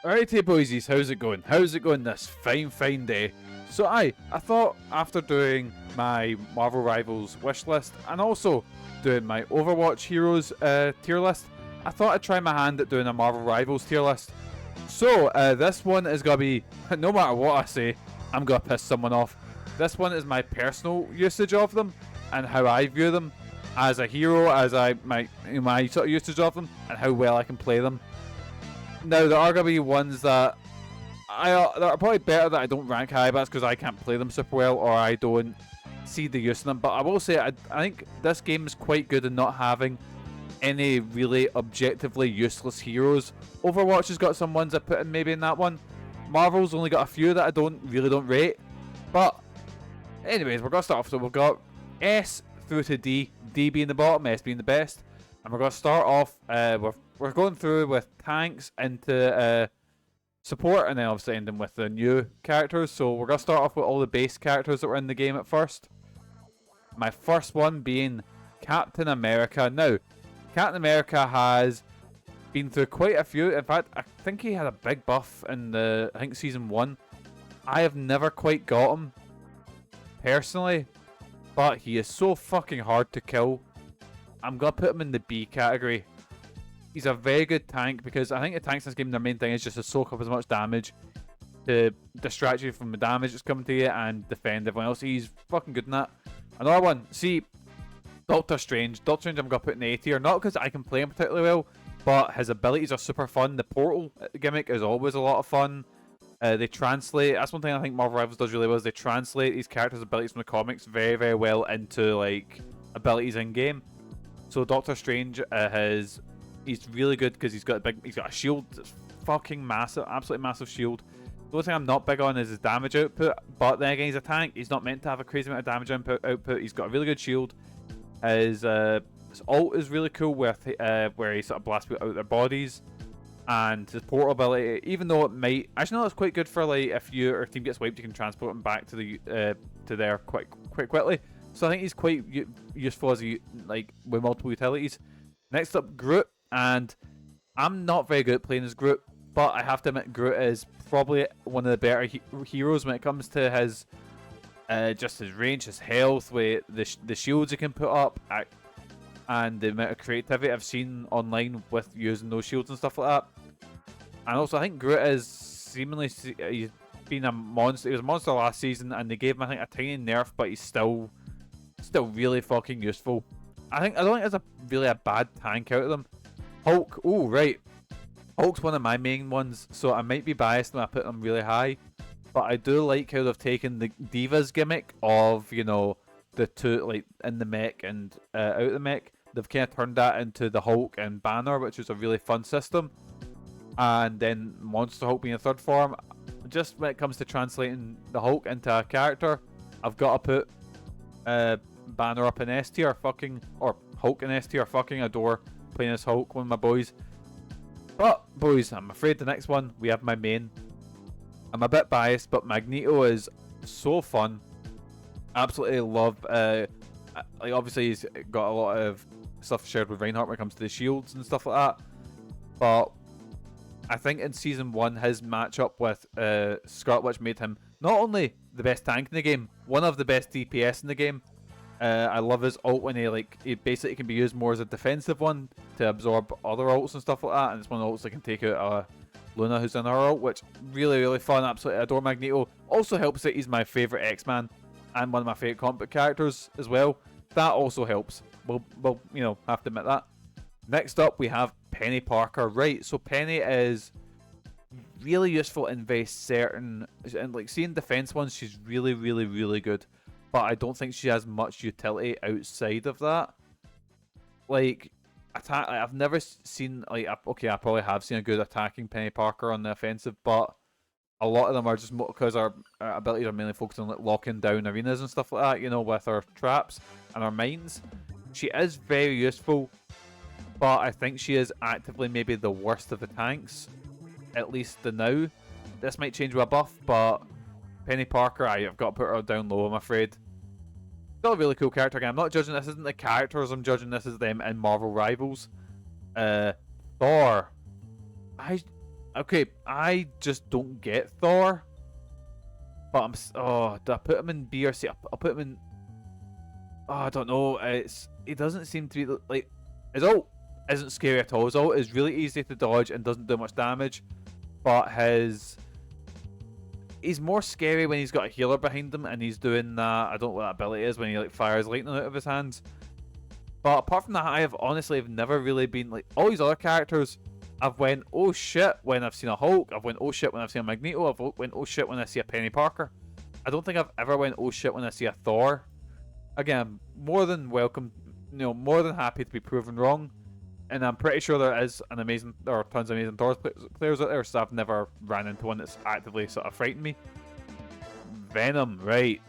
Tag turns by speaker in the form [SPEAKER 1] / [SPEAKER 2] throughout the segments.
[SPEAKER 1] Alrighty boysies, how's it going? How's it going this fine day? So I thought after doing my Marvel Rivals wish list and also doing my Overwatch Heroes tier list, I thought I'd try my hand at doing a Marvel Rivals tier list. So this one is gonna be, no matter what I say, I'm gonna piss someone off. This one is my personal usage of them and how I view them as a hero, as my sort of usage of them and how well I can play them. Now, there are going to be ones that that are probably better that I don't rank high, but that's because I can't play them super well or I don't see the use in them. But I will say, I think this game is quite good in not having any really objectively useless heroes. Overwatch has got some ones I put in maybe in that one. Marvel's only got a few that I don't rate. But anyways, we're going to start off. So we've got S through to D, D being the bottom, S being the best. And we're going to start off, we're going through with tanks into support and then obviously ending with the new characters. So we're going to start off with all the base characters that were in the game at first. My first one being Captain America. Now, Captain America has been through quite a few. In fact, I think he had a big buff in season 1. I have never quite got him, personally, but he is so fucking hard to kill. I'm going to put him in the B category. He's a very good tank because I think the tanks in this game, their main thing is just to soak up as much damage to distract you from the damage that's coming to you and defend everyone else. He's fucking good in that. Another one, see, Doctor Strange. Doctor Strange I'm going to put in A tier, not because I can play him particularly well, but his abilities are super fun. The portal gimmick is always a lot of fun. They translate, that's one thing I think Marvel Rivals does really well, is they translate these characters' abilities from the comics very, very well into like abilities in game. So Doctor Strange he's really good because he's got a shield that's fucking massive, absolutely massive shield. The only thing I'm not big on is his damage output, but then again he's a tank. He's not meant to have a crazy amount of damage output. He's got a really good shield. His ult is really cool with where he sort of blasts people out of their bodies, and his portal ability, even though it might actually no, it's quite good for like if your team gets wiped, you can transport them back to there quite quickly. So I think he's quite useful as with multiple utilities. Next up, Groot, and I'm not very good at playing as Groot, but I have to admit Groot is probably one of the better heroes when it comes to his just his range, his health, with the shields he can put up, and the amount of creativity I've seen online with using those shields and stuff like that. And also, I think Groot is seemingly he's been a monster. He was a monster last season, and they gave him I think a tiny nerf, but he's still really fucking useful. I don't think there's really a bad tank out of them. Hulk, oh right, Hulk's one of my main ones, so I might be biased when I put him really high, but I do like how they've taken the Divas gimmick of, you know, the two like in the mech and out of the mech. They've kind of turned that into the Hulk and Banner, which is a really fun system, and then Monster Hulk being a third form. Just when it comes to translating the Hulk into a character, I've got to put Banner up in S tier, or Hulk in S tier. Fucking adore playing as Hulk, one of my boys. But boys, I'm afraid the next one we have my main. I'm a bit biased, but Magneto is so fun. Absolutely love. Like obviously he's got a lot of stuff shared with Reinhardt when it comes to the shields and stuff like that. But I think in season 1 his matchup with Scarlet Witch made him not only the best tank in the game, one of the best DPS in the game. I love his ult when he basically can be used more as a defensive one to absorb other ults and stuff like that, and it's one of the ults that can take out Luna who's in her ult, which really fun. Absolutely adore Magneto. Also helps that he's my favourite X-Man and one of my favourite comic book characters as well. That also helps. We'll you know, have to admit that. Next up we have Penny Parker. Right, so Penny is really useful in very certain, and like seeing defense ones, she's really good. But I don't think she has much utility outside of that. Like, I've never seen, like, okay, I probably have seen a good attacking Penny Parker on the offensive, but a lot of them are just because our abilities are mainly focused on like locking down arenas and stuff like that, you know, with our traps and our mines. She is very useful, but I think she is actively maybe the worst of the tanks, at least the now. This might change with a buff, but Penny Parker, I've got to put her down low, I'm afraid. Still a really cool character again. I'm not judging this isn't the characters, I'm judging this as them in Marvel Rivals. Thor. Okay, I just don't get Thor. But do I put him in B or C? I'll put him in. Oh, I don't know. He doesn't seem to be like his ult isn't scary at all. His ult is really easy to dodge and doesn't do much damage. But he's more scary when he's got a healer behind him and he's doing that. I don't know what that ability is when he like fires lightning out of his hands. But apart from that, I've never really been like all these other characters. I've went oh shit when I've seen a Hulk. I've went oh shit when I've seen a Magneto. I've went oh shit when I see a Penny Parker. I don't think I've ever went oh shit when I see a Thor. Again, more than welcome, more than happy to be proven wrong. And I'm pretty sure there is tons of amazing Thor players out there, so I've never ran into one that's actively sort of frightened me. Venom, right.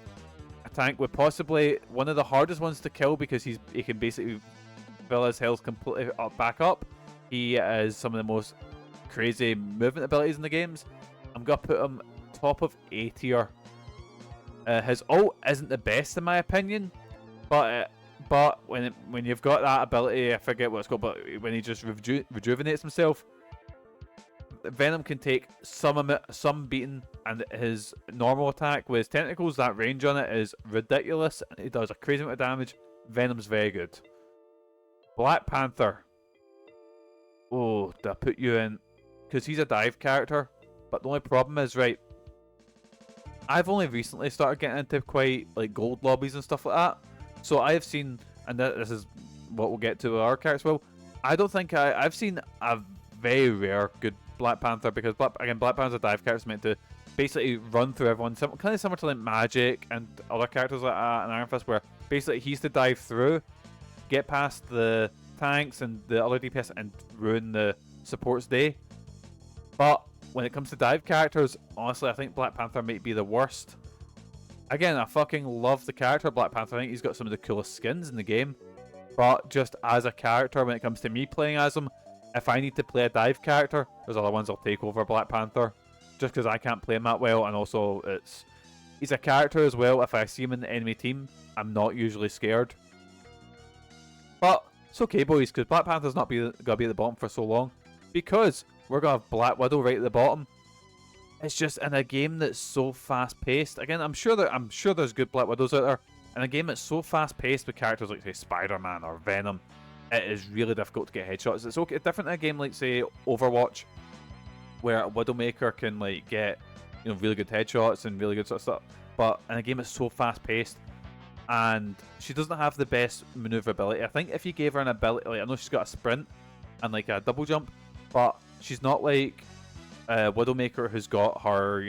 [SPEAKER 1] A tank with possibly one of the hardest ones to kill because he can basically fill his health completely back up. He has some of the most crazy movement abilities in the games. I'm going to put him top of A tier. His ult isn't the best in my opinion, but when you've got that ability, I forget what it's called, but when he just rejuvenates himself, Venom can take some beating, and his normal attack with his tentacles, that range on it is ridiculous, and he does a crazy amount of damage. Venom's very good. Black Panther. Oh, did I put you in? Because he's a dive character, but the only problem is, right, I've only recently started getting into quite like gold lobbies and stuff like that. So I have seen, and this is what we'll get to with our characters. Well, I don't think I've seen a very rare good Black Panther because Black Panther's a dive character meant to basically run through everyone, kind of similar to like Magic and other characters like that and Iron Fist, where basically he's to dive through, get past the tanks and the other DPS and ruin the support's day. But when it comes to dive characters, honestly, I think Black Panther might be the worst. Again, I fucking love the character Black Panther. I think he's got some of the coolest skins in the game. But just as a character, when it comes to me playing as him, if I need to play a dive character, there's other ones I'll take over Black Panther. Just because I can't play him that well, and also he's a character as well. If I see him in the enemy team, I'm not usually scared. But it's okay, boys, because Black Panther's not going to be at the bottom for so long. Because we're going to have Black Widow right at the bottom. It's just in a game that's so fast-paced. Again, I'm sure there's good Black Widows out there. In a game that's so fast-paced with characters like, say, Spider-Man or Venom, it is really difficult to get headshots. It's okay, different in a game like, say, Overwatch, where a Widowmaker can like get really good headshots and really good sort of stuff. But in a game that's so fast-paced, and she doesn't have the best maneuverability. I think if you gave her an ability, like I know she's got a sprint and like a double jump, but she's not like Widowmaker who's got her,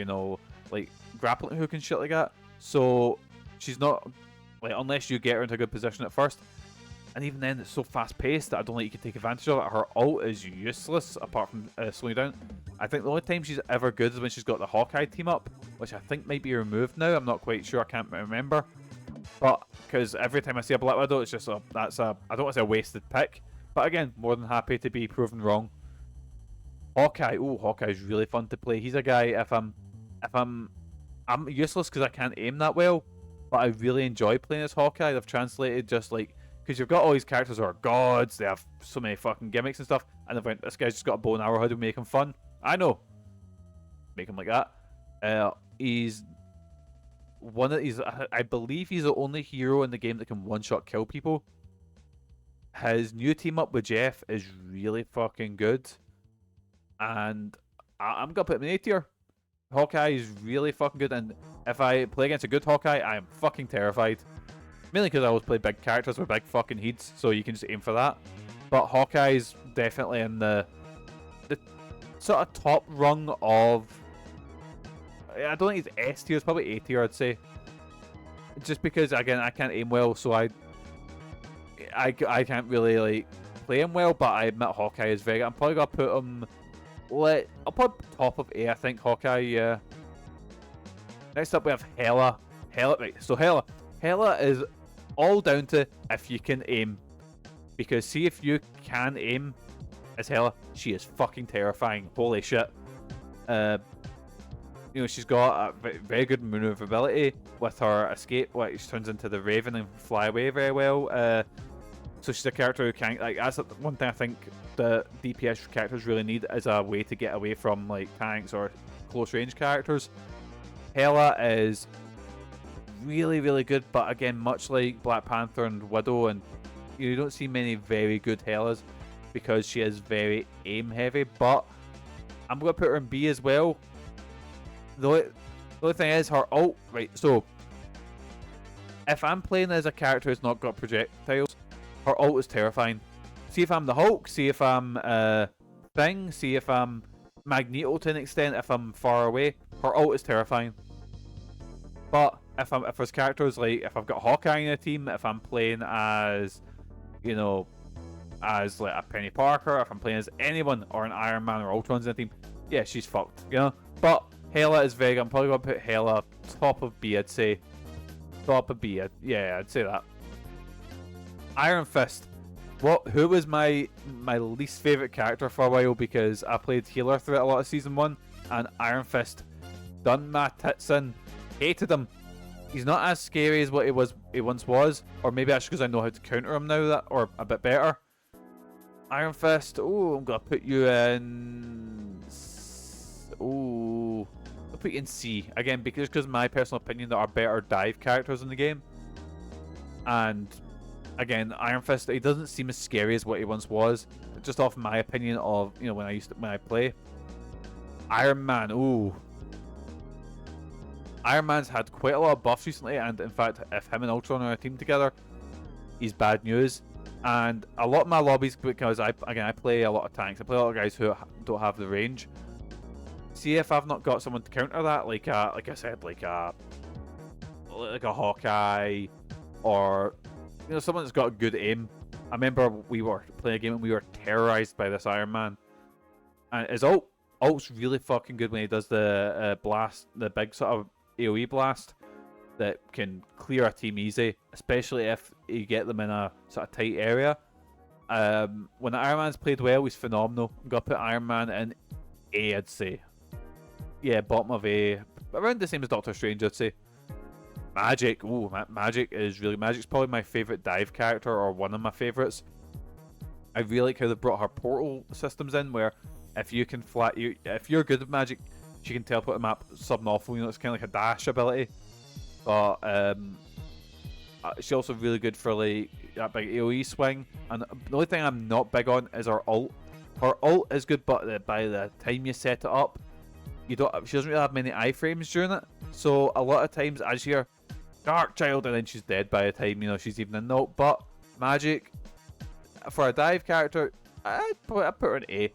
[SPEAKER 1] like grappling hook and shit like that. So she's not like, unless you get her into a good position at first. And even then, it's so fast paced that I don't think you can take advantage of it. Her ult is useless apart from slowing down. I think the only time she's ever good is when she's got the Hawkeye team up, which I think might be removed now. I'm not quite sure. I can't remember. But because every time I see a Black Widow, it's just I don't want to say a wasted pick. But again, more than happy to be proven wrong. Hawkeye, Hawkeye's really fun to play. He's a guy, if I'm useless because I can't aim that well, but I really enjoy playing as Hawkeye. They've translated just like, because you've got all these characters who are gods, they have so many fucking gimmicks and stuff, and they've went, this guy's just got a bow and arrow, how do we make him fun? I know. Make him like that. He's I believe he's the only hero in the game that can one-shot kill people. His new team up with Jeff is really fucking good. And I'm going to put him in A tier. Hawkeye is really fucking good, and if I play against a good Hawkeye, I am fucking terrified. Mainly because I always play big characters with big fucking heads, so you can just aim for that. But Hawkeye's definitely in the sort of top rung of... I don't think he's S tier, it's probably A tier, I'd say. Just because, again, I can't aim well, so I can't really like play him well, but I admit Hawkeye is very good. I'm probably going to put him... I'll put top of A, I think, Hawkeye, yeah. Next up we have Hela. Right, so Hela is all down to if you can aim. Because see, if you can aim as Hela, she is fucking terrifying. Holy shit. She's got a very good maneuverability with her escape, which turns into the Raven and fly away very well. So she's a character who can't, like, that's one thing I think the DPS characters really need is a way to get away from, like, tanks or close range characters. Hela is really, really good, but again, much like Black Panther and Widow, and you don't see many very good Helas because she is very aim heavy, but I'm going to put her in B as well. The only thing is her ult, right, so if I'm playing as a character who's not got projectiles, her ult is terrifying. See if I'm the Hulk, see if I'm Thing, see if I'm Magneto to an extent, if I'm far away, her ult is terrifying. But if there's characters like, if I've got Hawkeye in a team, if I'm playing as, you know, as like a Penny Parker, if I'm playing as anyone or an Iron Man or Ultron's in a team, yeah, she's fucked, you know? But Hela is very good. I'm probably going to put Hela top of B, I'd say. Top of B, yeah, I'd say that. Iron Fist. Who was my least favourite character for a while because I played healer throughout a lot of Season 1, and Iron Fist done my tits in. Hated him. He's not as scary as what he once was, or maybe that's because I know how to counter him now, or a bit better. Iron Fist, oh, I'm going to put you in... Oh, I'll put you in C. Again, because my personal opinion, there are better dive characters in the game. And again, Iron Fist, he doesn't seem as scary as what he once was. Just off my opinion of, you know, when I play. Iron Man, ooh. Iron Man's had quite a lot of buffs recently, and in fact, if him and Ultron are a team together, he's bad news. And a lot of my lobbies, because I play a lot of tanks, I play a lot of guys who don't have the range. See if I've not got someone to counter that, like I said, like a Hawkeye, or you know, someone that's got a good aim. I remember we were playing a game and we were terrorized by this Iron Man, and his ult's really fucking good when he does the blast, the big sort of AoE blast that can clear a team easy, especially if you get them in a sort of tight area. When the Iron Man's played well, he's phenomenal. I'm gonna put Iron Man in A, I'd say. Yeah, bottom of A, around the same as Doctor Strange, I'd say. Magic, ooh, Magic is really... Magic's probably my favourite dive character, or one of my favourites. I really like how they brought her portal systems in, where if you can if you're good at Magic, she can teleport the map sub-lawful, you know, it's kind of like a dash ability. But she's also really good for like that big AoE swing. And the only thing I'm not big on is her ult. Her ult is good, but by the time you set it up, she doesn't really have many iframes during it. So a lot of times I just hear Dark Child and then she's dead by the time, you know, she's even in the ult. But Magic, for a dive character, I'd put her in A.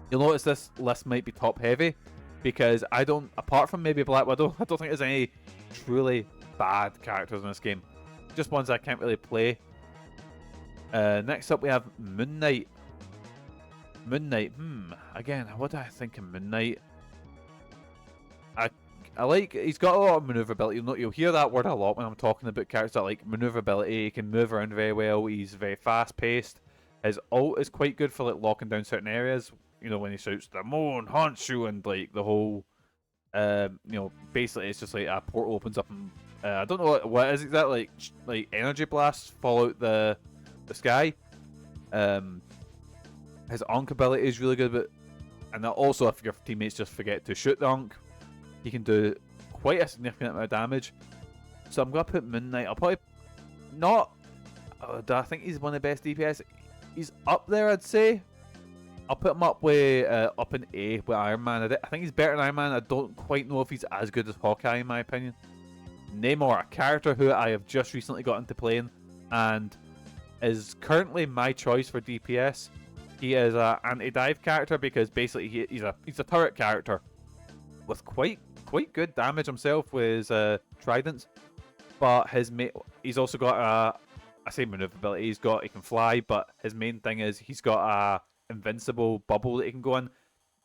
[SPEAKER 1] You'll notice this list might be top heavy, because apart from maybe Black Widow, I don't think there's any truly bad characters in this game. Just ones I can't really play. Next up we have Moon Knight. Moon Knight, again, what do I think of Moon Knight? I like, he's got a lot of maneuverability. You'll hear that word a lot when I'm talking about characters that like maneuverability. He can move around very well. He's very fast paced. His ult is quite good for like locking down certain areas. You know, when he shouts the moon haunts you, and like the whole, you know, basically it's just like a portal opens up and I don't know what it is exactly, like energy blasts fall out the sky. His Ankh ability is really good, and also if your teammates just forget to shoot the Ankh, he can do quite a significant amount of damage. So I'm gonna put Moon Knight. I'll probably not. Do I think he's one of the best DPS? He's up there, I'd say. I'll put him up in A with Iron Man. I think he's better than Iron Man. I don't quite know if he's as good as Hawkeye in my opinion. Namor, a character who I have just recently got into playing and is currently my choice for DPS. He is an anti-dive character because basically he's a turret character with quite good damage himself with his tridents. But he's also got I say maneuverability. He can fly, but his main thing is he's got a invincible bubble that he can go in.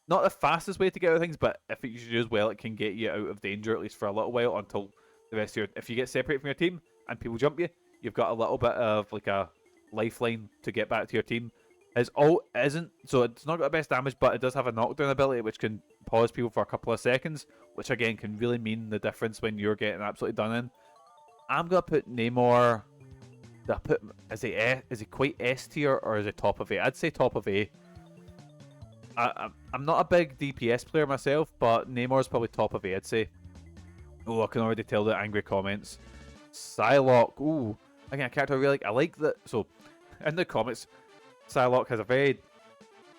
[SPEAKER 1] Not the fastest way to get out of things, but if you use well, it can get you out of danger at least for a little while until the rest of if you get separated from your team and people jump you, you've got a little bit of like a lifeline to get back to your team. His ult isn't, so it's not got the best damage, but it does have a knockdown ability which can pause people for a couple of seconds, which again can really mean the difference when you're getting absolutely done in. I'm gonna put Namor do I put, is he quite S tier or is he top of A? I'd say top of A. I'm not a big DPS player myself, but Namor's probably top of A, I'd say. Oh, I can already tell the angry comments. Psylocke, ooh, again, a character I really like. I like that. So, in the comics, Psylocke has a very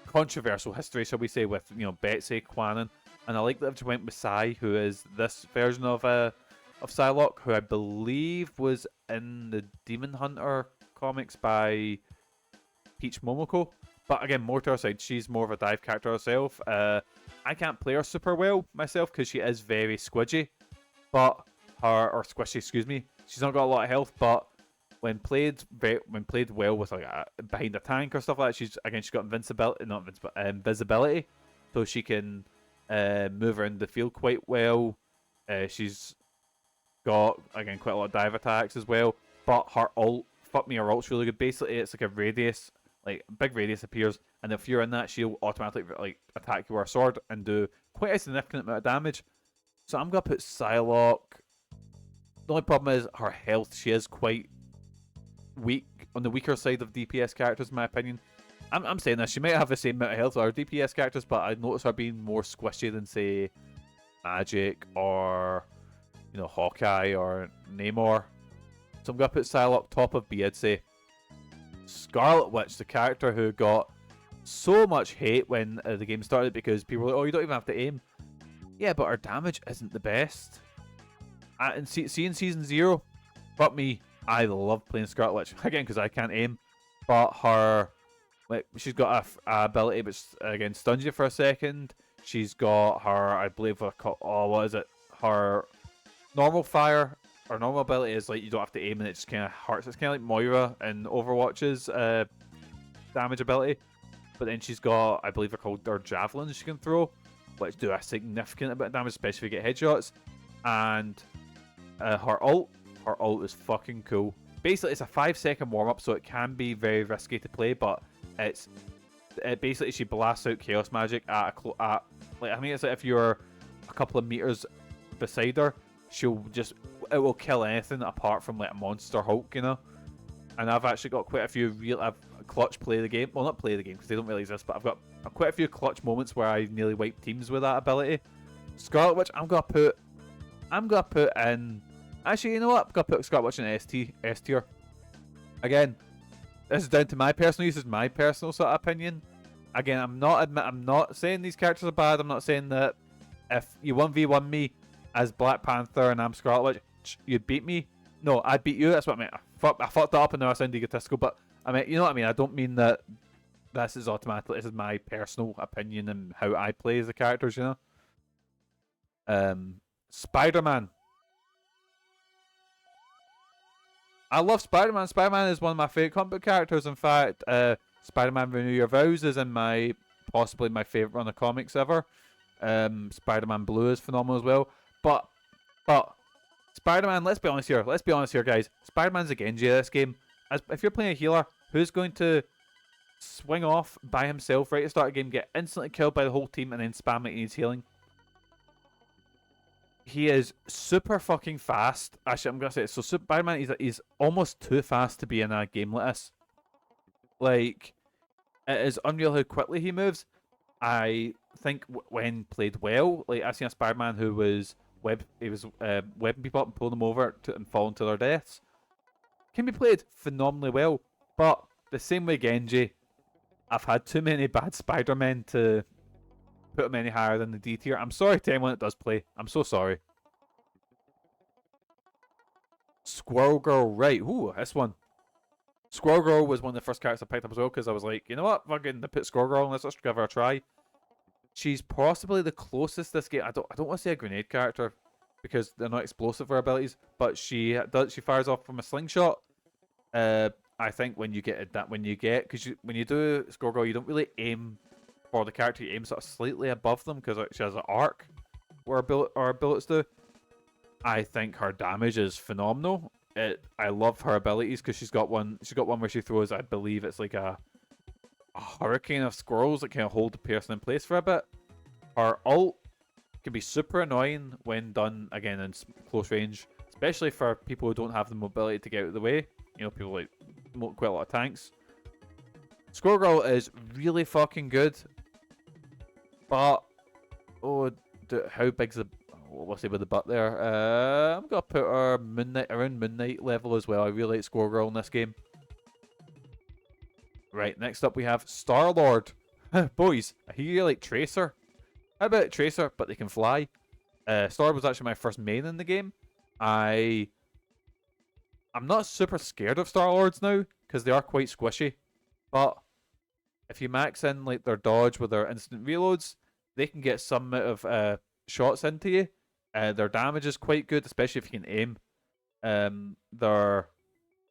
[SPEAKER 1] controversial history, shall we say, with Betsy Quanon, and I like that they went with Psy, who is this version of Psylocke, who I believe was in the Demon Hunter comics by Peach Momoko. But again, more to her side, she's more of a dive character herself. I can't play her super well myself because she is very squidgy, but or squishy, excuse me. She's not got a lot of health, but when played well with like behind a tank or stuff like that, she's got invisibility, so she can move around the field quite well. She's got again quite a lot of dive attacks as well, but her ult, her ult's really good. Basically, it's like a radius. Like a big radius appears, and if you're in that, she'll automatically like attack you with a sword and do quite a significant amount of damage. So I'm gonna put Psylocke. The only problem is her health. She is quite weak, on the weaker side of DPS characters, in my opinion. I'm saying this. She might have the same amount of health as our DPS characters, but I notice her being more squishy than say Magik or Hawkeye or Namor. So I'm gonna put Psylocke top of B, I'd say. Scarlet Witch, the character who got so much hate when the game started because people were like, oh, you don't even have to aim. Yeah, but her damage isn't the best. And see in Season 0, but me, I love playing Scarlet Witch. Again, because I can't aim. But her, like, she's got a ability which, again, stuns you for a second. She's got her, I believe, what is it? Her normal fire. Her normal ability is like you don't have to aim and it just kind of hurts. It's kind of like Moira in Overwatch's damage ability. But then she's got, I believe they're called her javelins she can throw, which do a significant amount of damage, especially if you get headshots. And her ult is fucking cool. Basically, it's a 5-second warm-up, so it can be very risky to play, but basically she blasts out chaos magic at like, I mean, it's like if you're a couple of meters beside her, it will kill anything apart from like a monster Hulk, And I've actually got quite a few clutch play the game. Well, not play the game because they don't really exist, but I've got quite a few clutch moments where I nearly wipe teams with that ability. Scarlet Witch, I'm gonna put in. Actually, you know what? I'm gonna put Scarlet Witch in S tier. Again, this is down to my personal use. This is my personal sort of opinion. Again, I'm not saying these characters are bad. I'm not saying that if you 1v1 me as Black Panther and I'm Scarlet Witch, you'd beat me. No, I'd beat you. That's what I meant. I fucked that up and now I sound egotistical, but I mean, you know what I mean? I don't mean that this is automatically. This is my personal opinion and how I play as the characters, Spider-Man. I love Spider-Man. Spider-Man is one of my favourite comic book characters. In fact, Spider-Man Renew Your Vows is possibly my favourite run of comics ever. Spider-Man Blue is phenomenal as well. But Spider-Man, let's be honest here, guys. Spider-Man's a Genji of this game. If you're playing a healer, who's going to swing off by himself right at the start of the game, get instantly killed by the whole team, and then spam it he needs healing? He is super fucking fast. Actually, I'm gonna say it. So Spider-Man, he's almost too fast to be in a game like this. Like, it is unreal how quickly he moves. I think when played well, like I've seen a Spider-Man who was webbing people up and pulling them over and falling to their deaths. Can be played phenomenally well, but the same way Genji, I've had too many bad Spider-Men to put him any higher than the D tier. I'm sorry to anyone that does play. I'm so sorry. Squirrel Girl, right? Ooh, this one. Squirrel Girl was one of the first characters I picked up as well because I was like, you know what, fucking put Squirrel Girl on this. Let's give her a try. She's possibly the closest this game. I don't want to say a grenade character because they're not explosive for abilities, but she fires off from a slingshot. I think when you do Squirrel Girl, you don't really aim for the character. You aim sort of slightly above them because she has an arc where our bullets do. I think her damage is phenomenal. I love her abilities because she's got one where she throws, I believe it's like a hurricane of squirrels that kind of hold the person in place for a bit. Her ult can be super annoying when done again in close range, especially for people who don't have the mobility to get out of the way. People like quite a lot of tanks. Squirrel Girl is really fucking good, but how big's the? We'll see with the butt there. I'm gonna put her around Moon Knight level as well. I really like Squirrel Girl in this game. Right, next up we have Star Lord. Boys, I hear you like Tracer. How about Tracer, but they can fly? Star Lord was actually my first main in the game. I'm not super scared of Star Lords now because they are quite squishy, but if you max in like their dodge with their instant reloads, they can get some amount of shots into you. Their damage is quite good, especially if you can aim. Their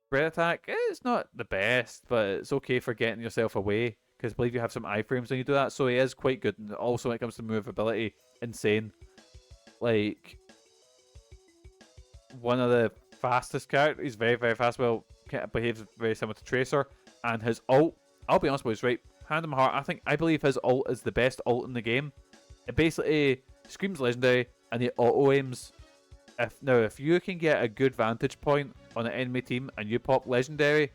[SPEAKER 1] spread attack is not the best, but it's okay for getting yourself away, because I believe you have some iframes when you do that, so he is quite good. And also when it comes to movability, insane. Like, one of the fastest characters, he's very, very fast, well, behaves very similar to Tracer, and his ult, I'll be honest with you, right, hand on my heart, I believe his ult is the best ult in the game. It basically screams legendary, and he auto-aims. If you can get a good vantage point on an enemy team and you pop legendary,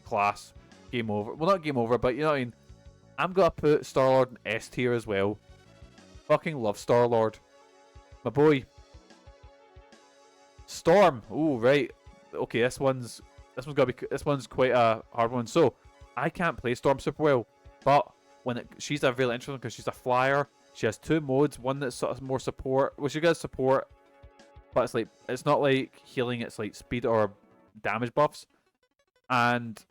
[SPEAKER 1] class. Game over. Well, not game over, but you know what I mean. I'm gonna put Star-Lord in S tier as well. Fucking love Star-Lord. My boy. Storm. Oh, right. Okay, this one's quite a hard one. So, I can't play Storm super well, but she's a really interesting because she's a flyer. She has two modes. One that's sort of more support. Well, she gets support, but it's not like healing. It's like speed or damage buffs. And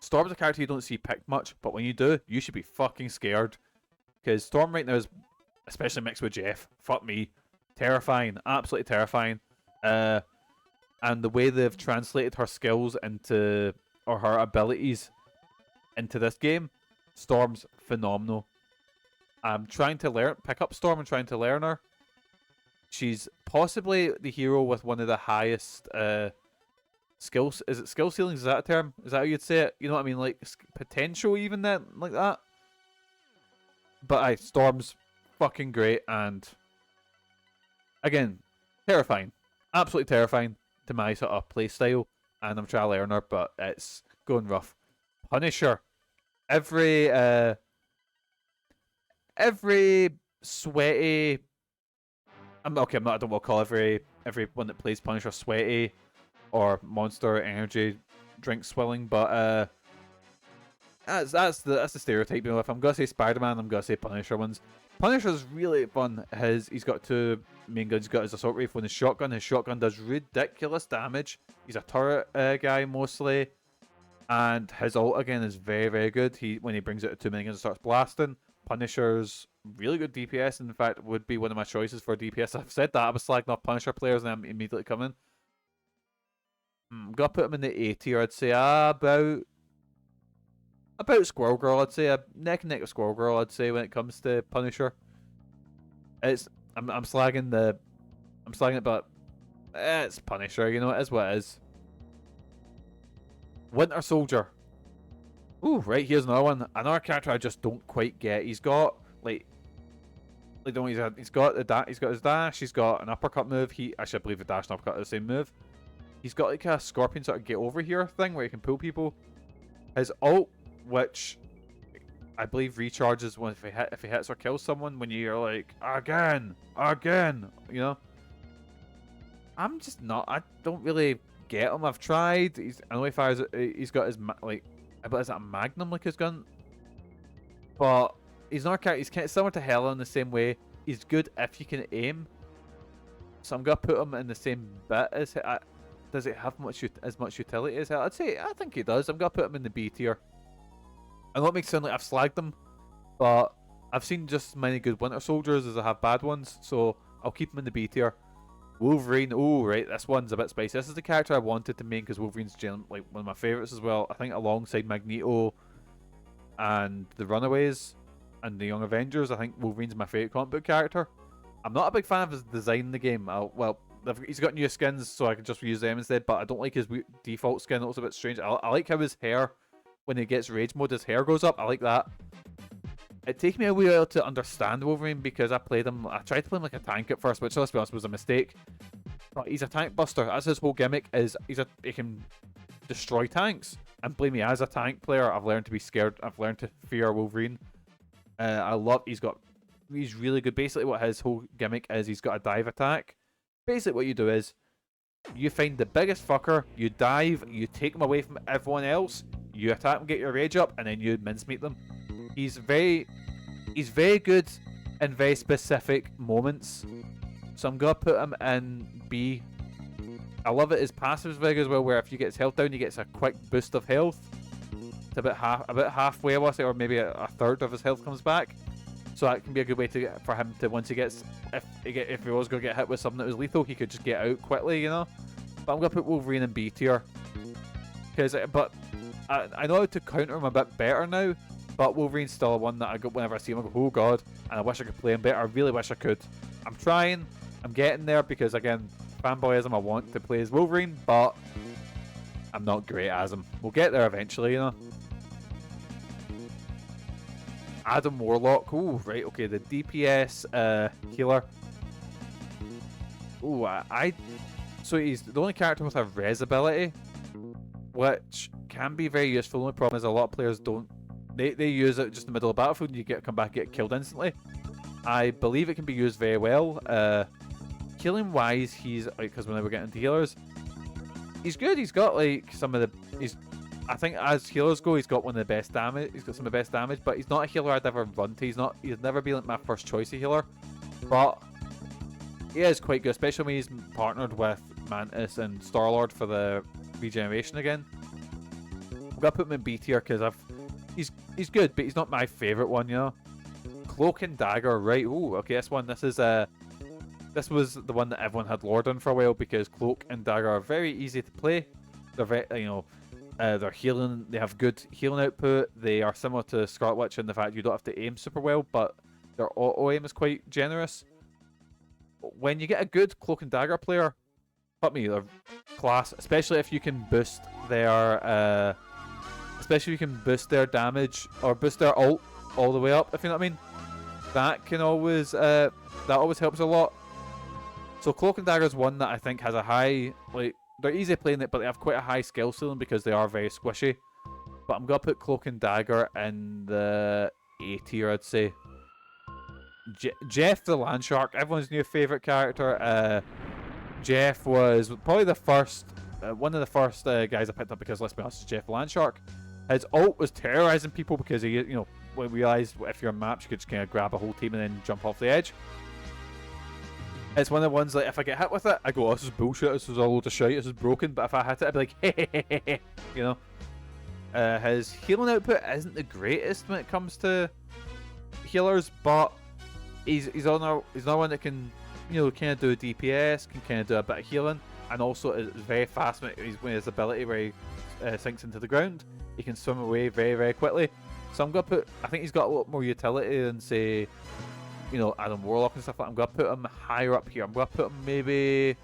[SPEAKER 1] Storm's a character you don't see picked much, but when you do, you should be fucking scared. Because Storm right now is, especially mixed with Jeff, fuck me, terrifying, absolutely terrifying. And the way they've translated her skills or her abilities into this game, Storm's phenomenal. I'm trying to pick up Storm and trying to learn her. She's possibly the hero with one of the highest skills. Is it skill ceilings? Is that a term? Is that how you'd say it? You know what I mean? Like potential, even then, like that. But Storm's fucking great, and again, terrifying, absolutely terrifying to my sort of play style. And I'm trying to learn her, but it's going rough. Punisher, every sweaty. I don't want to call everyone that plays Punisher sweaty or Monster Energy drink swilling, but that's the stereotype. You know, if I'm gonna say Spider-Man, I'm gonna say Punisher ones. Punisher's really fun. He's got two main guns. He's got his assault rifle and his shotgun. His shotgun does ridiculous damage. He's a turret guy mostly, and his ult again is very, very good. When he brings it to 2 minions and starts blasting. Punisher's really good DPS. In fact, would be one of my choices for DPS. I've said that I was slagging off Punisher players, and I'm immediately coming. I'm gonna put him in the A tier. I'd say about Squirrel Girl. I'd say neck and neck with Squirrel Girl. I'd say when it comes to Punisher, I'm slagging it, but it's Punisher. You know, it is what it is. Winter Soldier. Ooh, right, here's another one. Another character I just don't quite get. He's got he's got his dash. He's got an uppercut move. I believe the dash and uppercut are the same move. He's got like a scorpion sort of get over here thing where he can pull people. His ult, which I believe recharges when if he hits or kills someone when you're like again, you know. I'm just not. I don't really get him. I've tried. I know he fires. He's got his but is that a Magnum like his gun? But he's not a character. He's kind of similar to Hela in the same way. He's good if you can aim. So I'm gonna put him in the same bit as. Does it have as much utility as Hela? I think he does. I'm gonna put him in the B tier. I know it makes it sound like I've slagged them, but I've seen just as many good Winter Soldiers as I have bad ones, so I'll keep him in the B tier. Wolverine, oh right, this one's a bit spicy. This is the character I wanted to main because Wolverine's like one of my favourites as well. I think alongside Magneto and the Runaways and the Young Avengers, I think Wolverine's my favourite comic book character. I'm not a big fan of his design in the game. He's got new skins, so I can just use them instead, but I don't like his default skin. It looks a bit strange. I like how his hair, when he gets rage mode, his hair goes up. I like that. It takes me a while to understand Wolverine because I tried to play him like a tank at first, which let's be honest was a mistake. But he's a tank buster. That's his whole gimmick. He can destroy tanks. And believe me, as a tank player, I've learned to be scared. I've learned to fear Wolverine. He's really good. Basically, what his whole gimmick is, he's got a dive attack. Basically, what you do is, you find the biggest fucker, you dive, you take him away from everyone else, you attack him, get your rage up, and then you mincemeat them. He's very good in very specific moments. So I'm gonna put him in B. I love it. His passive's very good as well, where if you get his health down, he gets a quick boost of health. It's about halfway, I want to say, or maybe a third of his health comes back. So that can be a good way to for him to, once he gets, if he was going to get hit with something that was lethal, he could just get out quickly, you know. But I'm going to put Wolverine in B tier. But I know how to counter him a bit better now, but Wolverine's still one that I go, whenever I see him, I go, oh god, and I wish I could play him better. I really wish I could. I'm trying, I'm getting there, because again, fanboyism, I want to play as Wolverine, but I'm not great as him. We'll get there eventually, you know. Adam Warlock. Oh, right, okay, the DPS healer. Oh, so he's the only character with a res ability, which can be very useful. The only problem is a lot of players don't. They use it just in the middle of the battlefield and you come back and get killed instantly. I believe it can be used very well. Healing wise, he's like, because when we're getting into healers, he's good. He's got like some of the. I think as healers go, he's got one of the best damage. He's got some of the best damage, but he's not a healer I'd ever run to. He's never been like my first choice of healer, but he is quite good, especially when he's partnered with Mantis and Star-Lord for the regeneration again. I'm gonna put him in B tier because he's good, but he's not my favorite one, you know. Cloak and Dagger, right? Oh, okay, this was the one that everyone had lore on for a while, because Cloak and Dagger are very easy to play. They're very, they're healing. They have good healing output. They are similar to Scarlet Witch in the fact you don't have to aim super well, but their auto aim is quite generous. When you get a good Cloak and Dagger player, fuck me, they're class. Especially if you can boost their, damage or boost their ult all the way up. If you know what I mean, that can always that always helps a lot. So Cloak and Dagger is one that I think has a high, like, they're easy playing it, but they have quite a high skill ceiling because they are very squishy. But I'm gonna put Cloak and Dagger in the A tier, I'd say. Jeff the Landshark, everyone's new favorite character. Jeff was probably the first, one of the first guys I picked up, because let's be honest, Jeff the Landshark. His ult was terrorizing people because he, when we realized if you're on maps, you could just kind of grab a whole team and then jump off the edge. It's one of the ones, like, if I get hit with it, I go, oh, this is bullshit, this is a load of shite, this is broken. But if I hit it, I'd be like, hey, you know. His healing output isn't the greatest when it comes to healers, but he's another one that can, kind of do DPS, can kind of do a bit of healing, and also is very fast when his ability where he sinks into the ground. He can swim away very, very quickly. So I'm going to put, I think he's got a lot more utility than, say, Adam Warlock and stuff like that. I'm going to put him higher up here. I'm going to put him maybe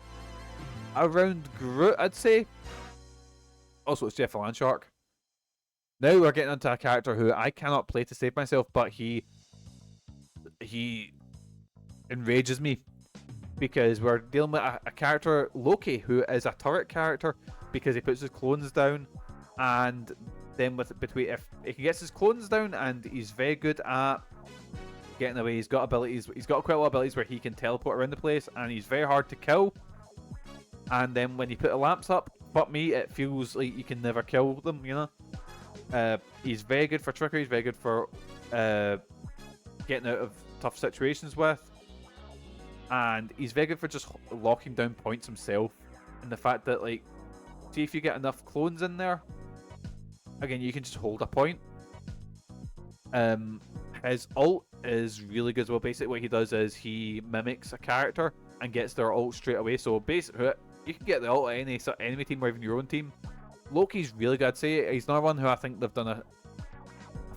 [SPEAKER 1] around Groot, I'd say. Also, it's Jeff the Landshark. Now we're getting into a character who I cannot play to save myself, but he enrages me, because we're dealing with a character, Loki, who is a turret character because he puts his clones down, and then if he gets his clones down, and he's very good at getting away. He's got abilities. He's got quite a lot of abilities where he can teleport around the place, and he's very hard to kill. And then when you put the lamps up, fuck me, it feels like you can never kill them. He's very good for trickery. He's very good for getting out of tough situations with, and he's very good for just locking down points himself. And the fact that, like, see, if you get enough clones in there, again, you can just hold a point. His ult is really good as well. Basically, what he does is he mimics a character and gets their ult straight away. So basically, you can get the ult at any enemy team or even your own team. Loki's really good. I'd say he's another one who I think they've done a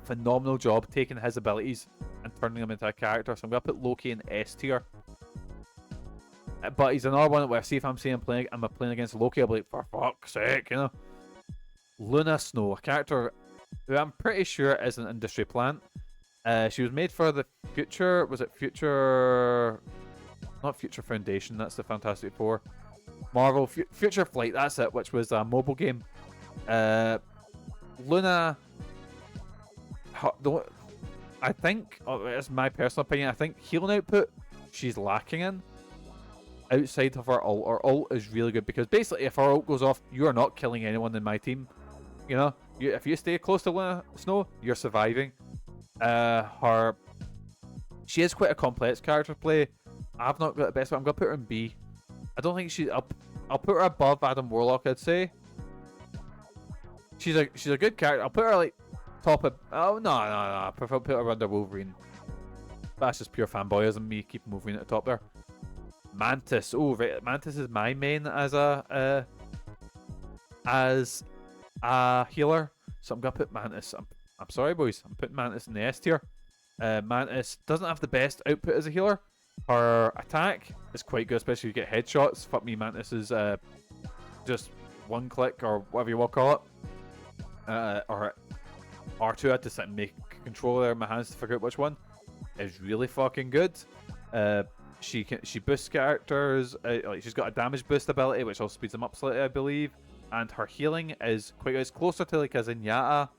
[SPEAKER 1] phenomenal job taking his abilities and turning him into a character. So I'm gonna put Loki in S tier. But he's another one where, see, if I'm saying I'm playing against Loki, I'll be like, for fuck's sake, Luna Snow, a character who I'm pretty sure is an industry plant. She was made for the Future. Was it Future? Not Future Foundation. That's the Fantastic Four. Marvel Future Flight. That's it. Which was a mobile game. Luna, I think, it's my personal opinion, I think healing output she's lacking in outside of her ult. Her ult is really good because basically if her ult goes off, you are not killing anyone in my team. You know, if you stay close to Luna Snow, you're surviving. She is quite a complex character to play. I've not got the best one. I'm gonna put her in B. I don't think I'll put her above Adam Warlock, I'd say. She's a good character. I'll put her like top of. Oh no. I prefer put her under Wolverine. That's just pure fanboyism. Me keeping Wolverine at the top there. Mantis. Oh right, Mantis is my main as a healer. So I'm gonna put Mantis. I'm sorry, boys. I'm putting Mantis in the S tier. Mantis doesn't have the best output as a healer. Her attack is quite good, especially if you get headshots. Fuck me, Mantis is just one click or whatever you want to call it. Or R2, I had to sit and make controller in my hands to figure out which one. Is really fucking good. She boosts characters. Like she's got a damage boost ability, which also speeds them up slightly, I believe. And her healing is quite good. It's closer to like a Zenyatta,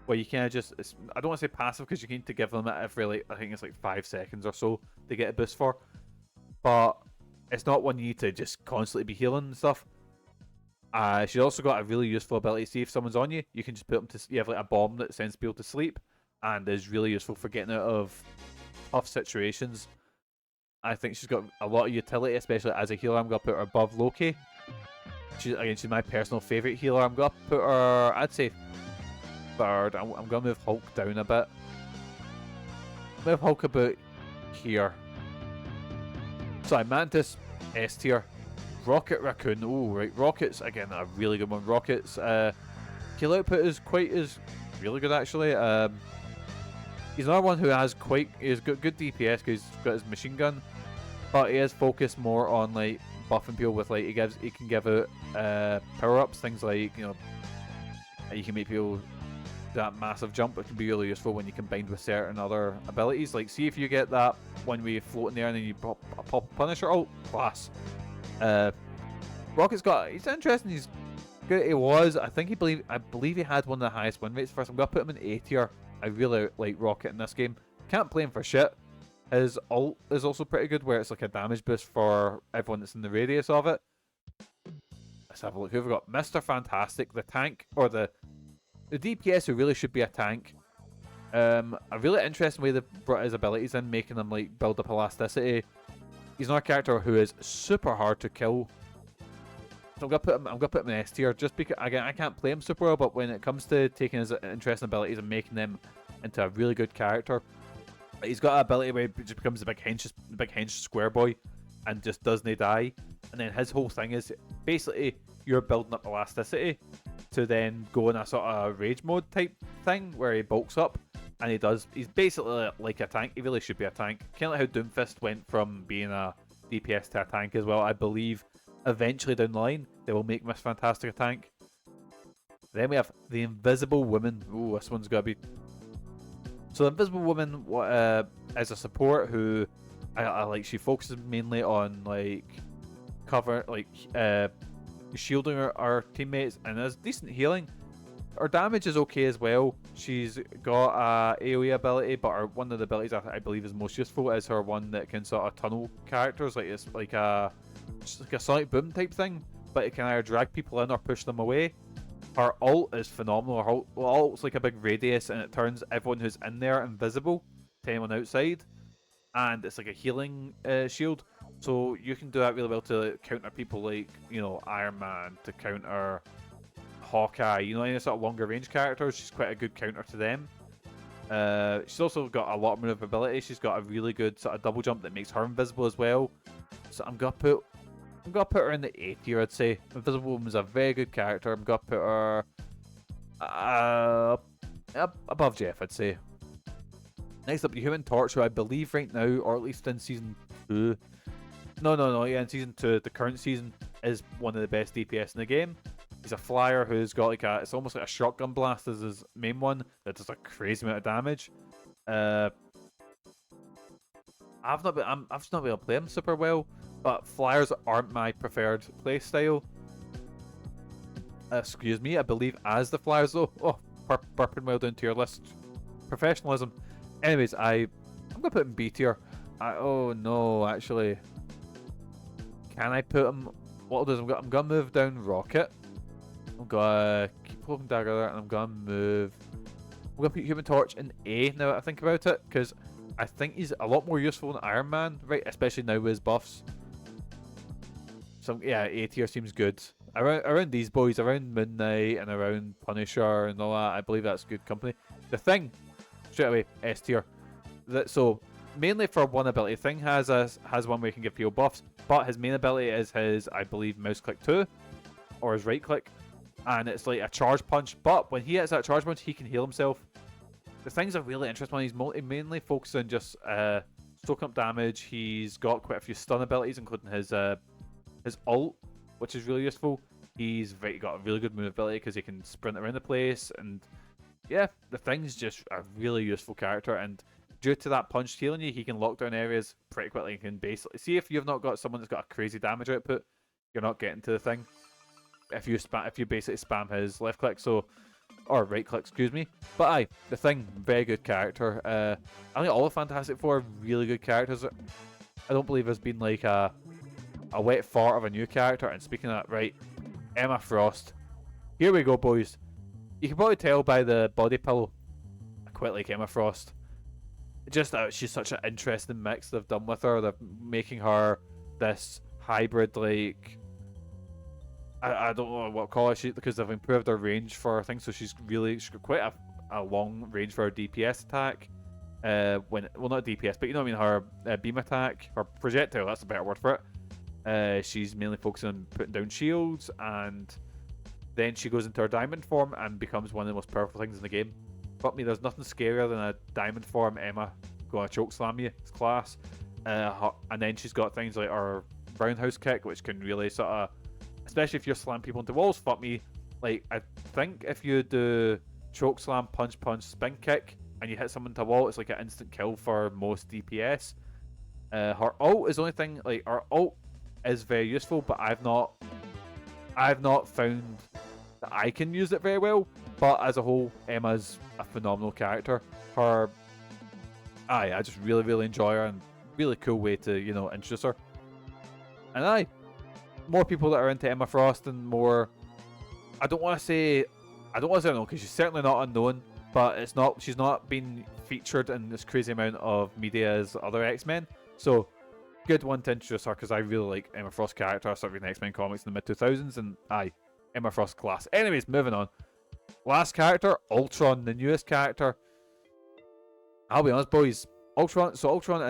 [SPEAKER 1] where you kind of just, I don't want to say passive because you need to give them it every, like, I think it's like 5 seconds or so to get a boost for. But it's not one you need to just constantly be healing and stuff. She's also got a really useful ability. See if someone's on you, you can just put them to, you have like a bomb that sends people to sleep and is really useful for getting out of tough situations. I think she's got a lot of utility, especially as a healer. I'm going to put her above Loki. She's my personal favourite healer. I'm going to put her, I'd say, third. I'm going to move Hulk down a bit. Move Hulk about here. Sorry, Mantis, S tier. Rocket Raccoon. Oh, right. Rocket's, again, a really good one. Rocket's kill output is really good, actually. He's another one who has he's got good DPS because he's got his machine gun, but he is focused more on, like, buffing people with, like, he can give out power-ups, things like, you know, you can make people that massive jump, which can be really useful when you combined with certain other abilities. Like, see if you get that when we float in there and then you pop a Punisher ult, class. Rocket's he's interesting, he's good. I believe he had one of the highest win rates first. I'm gonna put him in A tier. I really like Rocket in this game. Can't play him for shit. His ult is also pretty good, where it's like a damage boost for everyone that's in the radius of it. Let's have a look. Who have we got? Mr. Fantastic, the tank, or the DPS who really should be a tank. A really interesting way they brought his abilities in, making him like build up elasticity. He's not a character who is super hard to kill. So I'm gonna put him in S tier, just because again I can't play him super well, but when it comes to taking his interesting abilities and making them into a really good character, he's got an ability where he just becomes a big hench square boy and just doesn't die. And then his whole thing is basically you're building up elasticity to then go in a sort of rage mode type thing where he bulks up, and he's basically like a tank. He really should be a tank. Kind of like how Doomfist went from being a DPS to a tank as well. I believe eventually down the line they will make Miss Fantastic a tank. Then we have the Invisible Woman. Ooh, this one's gotta be. So the Invisible Woman is a support who I like. She focuses mainly on like shielding our teammates and has decent healing. Her damage is okay as well. She's got a AoE ability, but one of the abilities I believe is most useful is her one that can sort of tunnel characters. Like it's like a Sonic Boom type thing, but it can either drag people in or push them away. Her ult is phenomenal. Her ult's like a big radius, and it turns everyone who's in there invisible to anyone outside, and it's like a healing shield. So you can do that really well to counter people like, you know, Iron Man, to counter Hawkeye, you know, any sort of longer range characters. She's quite a good counter to them. She's also got a lot of maneuverability. She's got a really good sort of double jump that makes her invisible as well. So I'm gonna put her in the A tier, I'd say. Invisible Woman's a very good character. I'm gonna put her above Jeff, I'd say. Next up, the Human Torch, who I believe right now, or at least in season 2. No, yeah, in season 2, the current season, is one of the best DPS in the game. He's a flyer who's got like it's almost like a shotgun blast as his main one that does a crazy amount of damage. I've just not been able to play him super well, but flyers aren't my preferred play style. excuse me, I believe as the Flyers though. Oh, burping well down to your list. Professionalism. Anyways, I'm gonna put him B tier. Oh no, actually, can I put him? What I'll do is I'm gonna move down Rocket. I'm gonna keep Cloak Dagger there, and I'm gonna put Human Torch in A now that I think about it, because I think he's a lot more useful than Iron Man, right? Especially now with his buffs. So yeah, A tier seems good. Around these boys, around Moon Knight and around Punisher and all that, I believe that's good company. The Thing, straight away, S tier. So mainly for one ability, Thing has one where you can give people buffs, but his main ability is his, I believe, mouse click 2, or his right click, and it's like a charge punch. But when he hits that charge punch, he can heal himself. The Thing's a really interesting one. He's mainly focused on just soaking up damage. He's got quite a few stun abilities, including his ult, which is really useful. He's got a really good move ability because he can sprint around the place, and yeah, the Thing's just a really useful character. And due to that punch healing you, he can lock down areas pretty quickly. He can basically see if you've not got someone that's got a crazy damage output, you're not getting to the Thing. If you basically spam his left click, or right click, excuse me. But the Thing, very good character. I think all the Fantastic Four are really good characters. I don't believe there's been like a wet fart of a new character. And speaking of that, right, Emma Frost. Here we go, boys. You can probably tell by the body pillow, I quite like Emma Frost. Just she's such an interesting mix they've done with her. They're making her this hybrid, like, I don't know what to call it, because they've improved her range for things, so she's got quite a long range for her DPS attack. Well, not DPS, but you know what I mean, her beam attack, her projectile, that's a better word for it. She's mainly focused on putting down shields, and then she goes into her diamond form and becomes one of the most powerful things in the game. Fuck me, there's nothing scarier than a diamond form Emma going to chokeslam you. It's class. And then she's got things like her roundhouse kick, which can really sort of, especially if you're slamming people into walls, fuck me. Like, I think if you do chokeslam, punch, spin kick, and you hit someone to a wall, it's like an instant kill for most DPS. Her ult is the only thing, like, her ult is very useful, but I've not found that I can use it very well. But as a whole, Emma's a phenomenal character. I just really enjoy her, and really cool way to, introduce her. And more people that are into Emma Frost, and more, I don't want to say unknown, because she's certainly not unknown, but she's not been featured in this crazy amount of media as other X-Men. So good one to introduce her, because I really like Emma Frost's character. I started reading X-Men comics in the mid-2000s, and Emma Frost class. Anyways, moving on. Last character, Ultron, the newest character. I'll be honest, boys. Ultron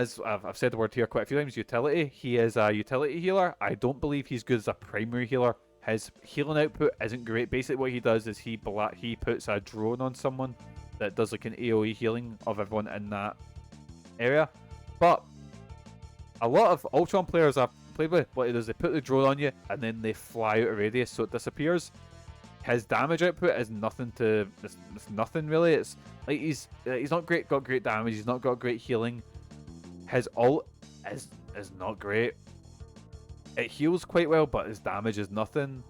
[SPEAKER 1] is, I've said the word here quite a few times, utility. He is a utility healer. I don't believe he's good as a primary healer. His healing output isn't great. Basically what he does is he puts a drone on someone that does like an AoE healing of everyone in that area. But a lot of Ultron players I've played with, what it does, they put the drone on you and then they fly out of radius so it disappears. His damage output is nothing it's nothing really. It's like he's not got great damage, he's not got great healing. His ult is not great. It heals quite well, but his damage is nothing.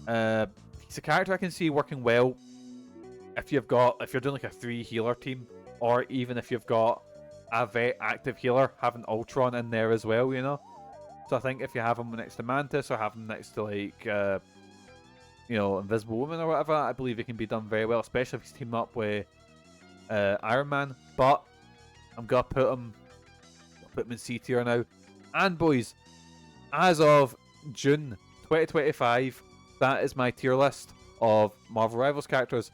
[SPEAKER 1] He's a character I can see working well if you're doing like a 3 healer team, or even if you've got a very active healer, having Ultron in there as well, So I think if you have him next to Mantis, or have him next to like Invisible Woman or whatever, I believe it can be done very well, especially if he's teamed up with Iron Man. But I'm gonna put him in C tier now. And boys, as of June 2025, that is my tier list of Marvel Rivals characters.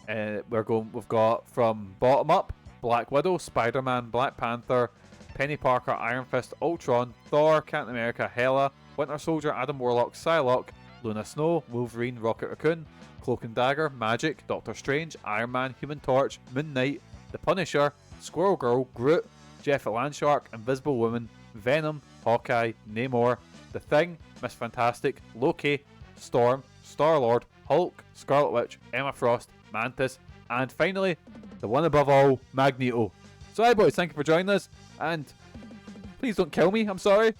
[SPEAKER 1] We've got from bottom up: Black Widow, Spider-Man, Black Panther, Penny Parker, Iron Fist, Ultron, Thor, Captain America, Hela, Winter Soldier, Adam Warlock, Psylocke, Luna Snow, Wolverine, Rocket Raccoon, Cloak and Dagger, Magic, Doctor Strange, Iron Man, Human Torch, Moon Knight, The Punisher, Squirrel Girl, Groot, Jeff the Landshark, Invisible Woman, Venom, Hawkeye, Namor, The Thing, Miss Fantastic, Loki, Storm, Star-Lord, Hulk, Scarlet Witch, Emma Frost, Mantis, and finally, the one above all, Magneto. So boys, thank you for joining us, and please don't kill me, I'm sorry.